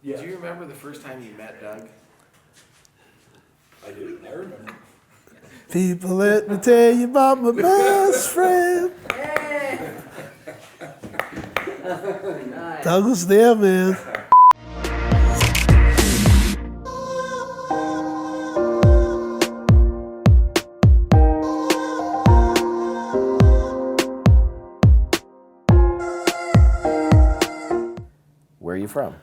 Yeah. Do you remember the first time you met Doug? I do. I remember. People, let me tell you about my best friend. Hey! Nice. Doug was there, man. Where are you from?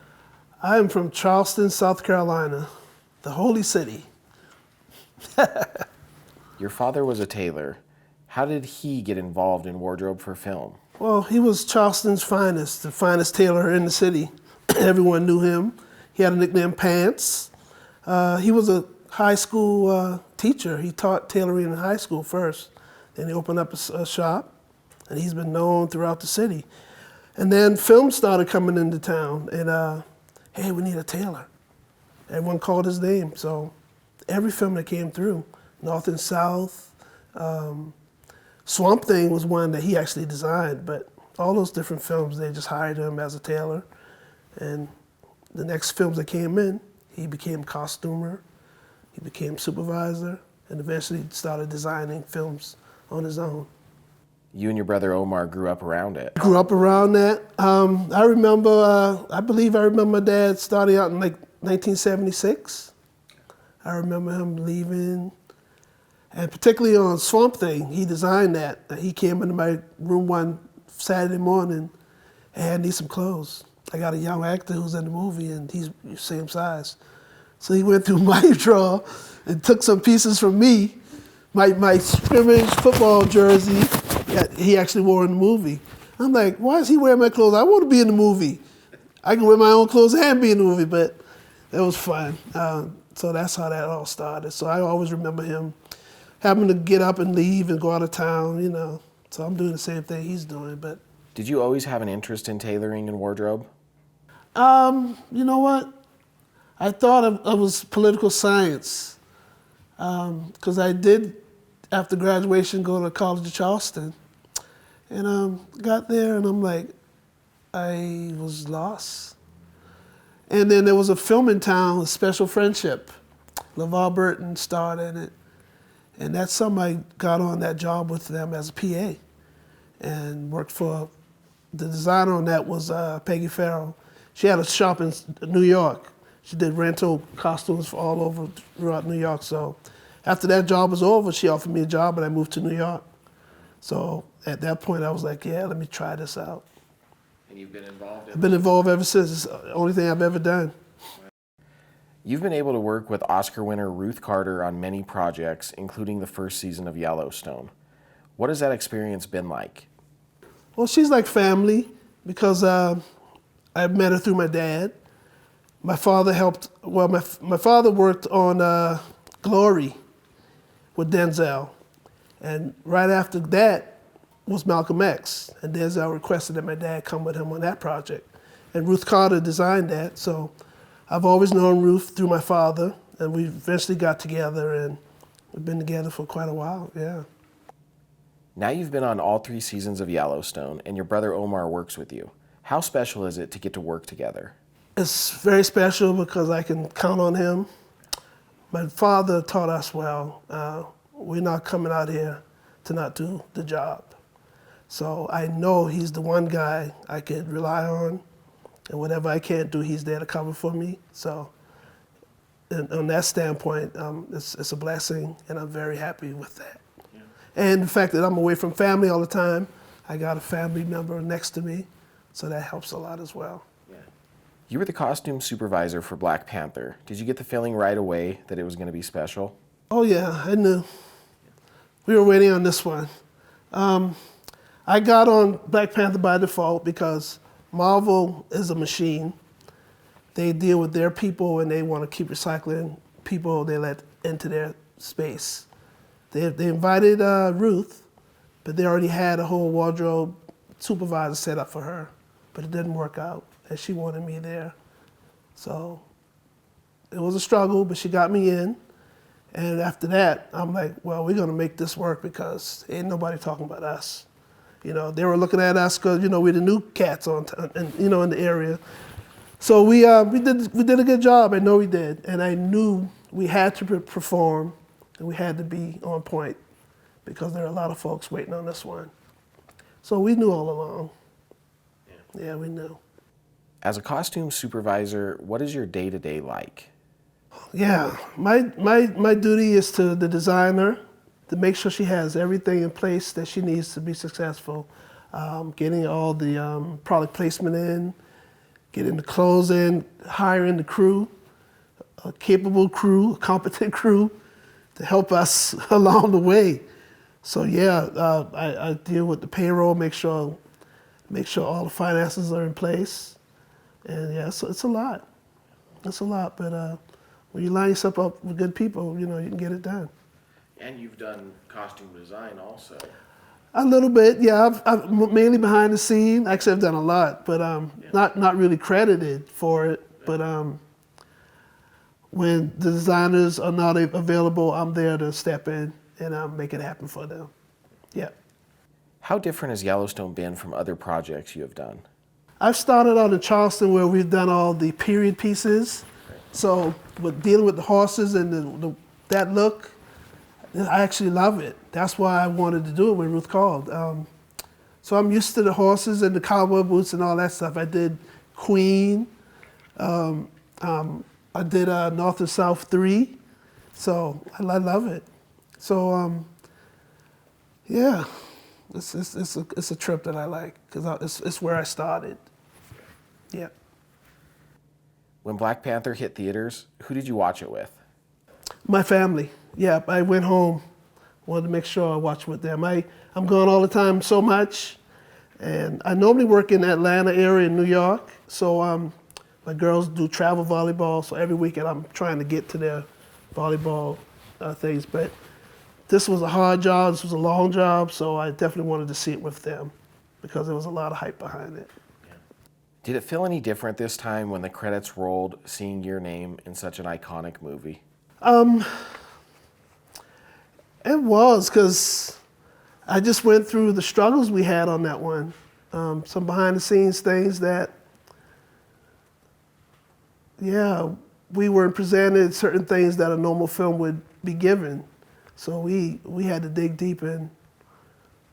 I am from Charleston, South Carolina, the holy city. Your father was a tailor. How did he get involved in wardrobe for film? Well, he was Charleston's finest, the finest tailor in the city. Everyone knew him. He had a nickname, Pants. He was a high school teacher. He taught tailoring in high school first. Then he opened up a shop, and he's been known throughout the city. And then film started coming into town, and hey, we need a tailor. Everyone called his name, so every film that came through, North and South, Swamp Thing was one that he actually designed, but all those different films, they just hired him as a tailor. And the next films that came in, he became costumer, he became supervisor, and eventually started designing films on his own. You and your brother Omar grew up around it. Grew up around that. I remember, I believe I remember my dad starting out in like 1976. I remember him leaving, and particularly on Swamp Thing, he designed that. He came into my room one Saturday morning and had, need some clothes. I got a young actor who's in the movie and he's the same size. So he went through my drawer and took some pieces from me, my scrimmage football jersey that he actually wore in the movie. I'm like, why is he wearing my clothes? I want to be in the movie. I can wear my own clothes and be in the movie, but it was fun. So that's how that all started. So I always remember him having to get up and leave and go out of town, you know. So I'm doing the same thing he's doing, but. Did you always have an interest in tailoring and wardrobe? You know what? I thought it was political science, because I did, after graduation, go to College of Charleston. And got there and I'm like, I was lost. And then there was a film in town, Special Friendship. LeVar Burton starred in it. And that's something I got on that job with them as a PA and worked for, the designer on that was Peggy Farrell. She had a shop in New York. She did rental costumes for all over throughout New York. So after that job was over, she offered me a job and I moved to New York. So at that point I was like, yeah, let me try this out. And you've been involved in I've been involved ever since. It's the only thing I've ever done. You've been able to work with Oscar winner Ruth Carter on many projects, including the first season of Yellowstone. What has that experience been like? Well, she's like family because I met her through my dad. My father helped, well, my father worked on Glory with Denzel. And right after that was Malcolm X. And Denzel requested that my dad come with him on that project. And Ruth Carter designed that, so I've always known Ruth through my father, and we eventually got together, and we've been together for quite a while, yeah. Now you've been on all 3 seasons of Yellowstone, and your brother Omar works with you. How special is it to get to work together? It's very special because I can count on him. My father taught us well, we're not coming out here to not do the job. So I know he's the one guy I could rely on, and whatever I can't do, he's there to cover for me. So on that standpoint, it's a blessing, and I'm very happy with that. Yeah. And the fact that I'm away from family all the time, I got a family member next to me, so that helps a lot as well. Yeah. You were the costume supervisor for Black Panther. Did you get the feeling right away that it was going to be special? Oh yeah, I knew. We were waiting on this one. I got on Black Panther by default because Marvel is a machine. They deal with their people and they want to keep recycling people they let into their space. They invited Ruth, but they already had a whole wardrobe supervisor set up for her, but it didn't work out, and she wanted me there. So it was a struggle, but she got me in. And after that, I'm like, well, we're gonna make this work because ain't nobody talking about us. You know, they were looking at us because, you know, we're the new cats in the area. So we did a good job. I know we did, and I knew we had to perform, and we had to be on point because there are a lot of folks waiting on this one. So we knew all along. Yeah, we knew. As a costume supervisor, what is your day-to-day like? Yeah, my duty is to the designer to make sure she has everything in place that she needs to be successful. Getting all the product placement in, getting the clothes in, hiring the crew, a capable crew, a competent crew to help us along the way. So yeah, I deal with the payroll, make sure all the finances are in place. And yeah, so it's a lot. It's a lot, but when you line yourself up with good people, you can get it done. And you've done costume design also. A little bit, yeah. I'm mainly behind the scene. Actually, I've done a lot, but not really credited for it. But when the designers are not available, I'm there to step in and make it happen for them. Yeah. How different has Yellowstone been from other projects you have done? I've started out in Charleston where we've done all the period pieces. So with dealing with the horses and that look, I actually love it. That's why I wanted to do it when Ruth called. So I'm used to the horses and the cowboy boots and all that stuff. I did Queen. I did North and South 3. So I love it. So yeah, it's a trip that I like because it's where I started. Yeah. When Black Panther hit theaters, who did you watch it with? My family. Yeah, I went home, wanted to make sure I watched with them. I'm gone all the time so much, and I normally work in the Atlanta area in New York, so my girls do travel volleyball, so every weekend I'm trying to get to their volleyball things, but this was a hard job, this was a long job, so I definitely wanted to see it with them because there was a lot of hype behind it. Did it feel any different this time when the credits rolled, seeing your name in such an iconic movie? It was, because I just went through the struggles we had on that one. Some behind the scenes things that, yeah, we weren't presented certain things that a normal film would be given. So we had to dig deep and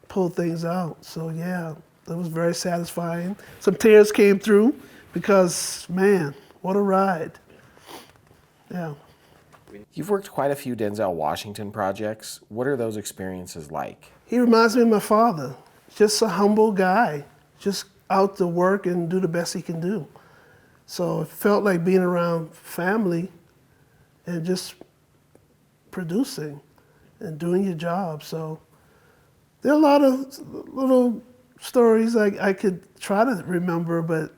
pull things out. So yeah, it was very satisfying. Some tears came through because, man, what a ride. Yeah. You've worked quite a few Denzel Washington projects. What are those experiences like? He reminds me of my father. Just a humble guy, just out to work and do the best he can do. So it felt like being around family and just producing and doing your job. So there are a lot of little stories I could try to remember, but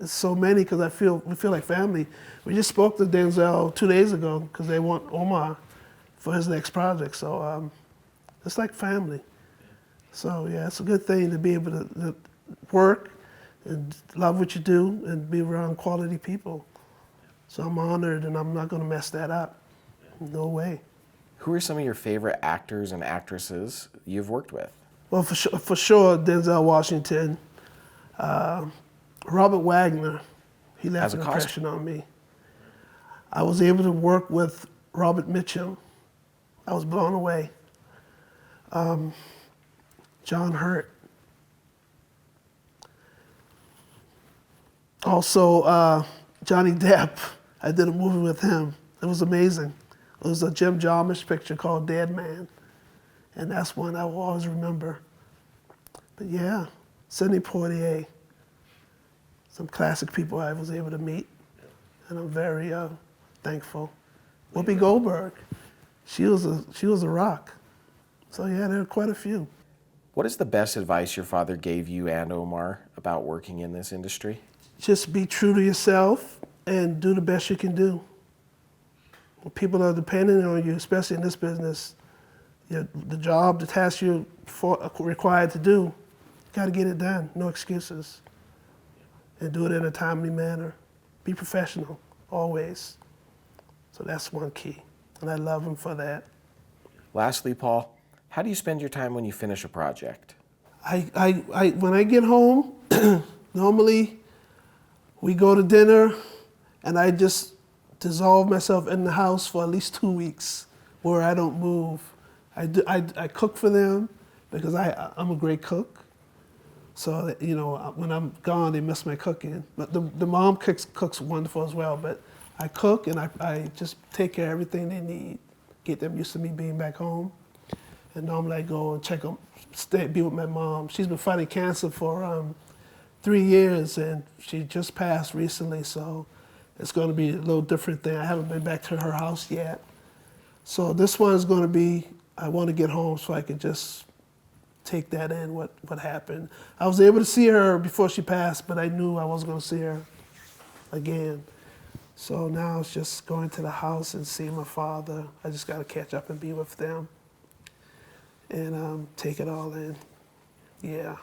it's so many because we feel like family. We just spoke to Denzel 2 days ago because they want Omar for his next project. So it's like family. So yeah, it's a good thing to be able to work and love what you do and be around quality people. So I'm honored and I'm not going to mess that up. No way. Who are some of your favorite actors and actresses you've worked with? Well, for sure, Denzel Washington. Robert Wagner, he left an impression on me. I was able to work with Robert Mitchum. I was blown away. John Hurt. Also, Johnny Depp. I did a movie with him. It was amazing. It was a Jim Jarmusch picture called Dead Man. And that's one I will always remember. But yeah, Sidney Poitier. Some classic people I was able to meet. And I'm very thankful. Whoopi Goldberg. She was a rock. So yeah, there are quite a few. What is the best advice your father gave you and Omar about working in this industry? Just be true to yourself and do the best you can do. When people are dependent on you, especially in this business, the job, the task you're required to do, you got to get it done, no excuses. And do it in a timely manner. Be professional, always. So that's one key, and I love him for that. Lastly, Paul, how do you spend your time when you finish a project? When I get home, normally we go to dinner, and I just dissolve myself in the house for at least 2 weeks, where I don't move. I cook for them because I'm a great cook. So that, you know, when I'm gone, they miss my cooking. But the mom cooks wonderful as well. But I cook and I just take care of everything they need, get them used to me being back home. And normally I go and check them, be with my mom. She's been fighting cancer for 3 years, and she just passed recently. So it's going to be a little different thing. I haven't been back to her house yet. So this one is going to be, I want to get home so I can just take that in, what happened. I was able to see her before she passed, but I knew I wasn't going to see her again. So now it's just going to the house and seeing my father. I just got to catch up and be with them and take it all in. Yeah,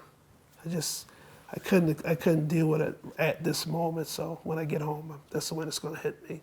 I couldn't deal with it at this moment. So when I get home, that's when it's going to hit me.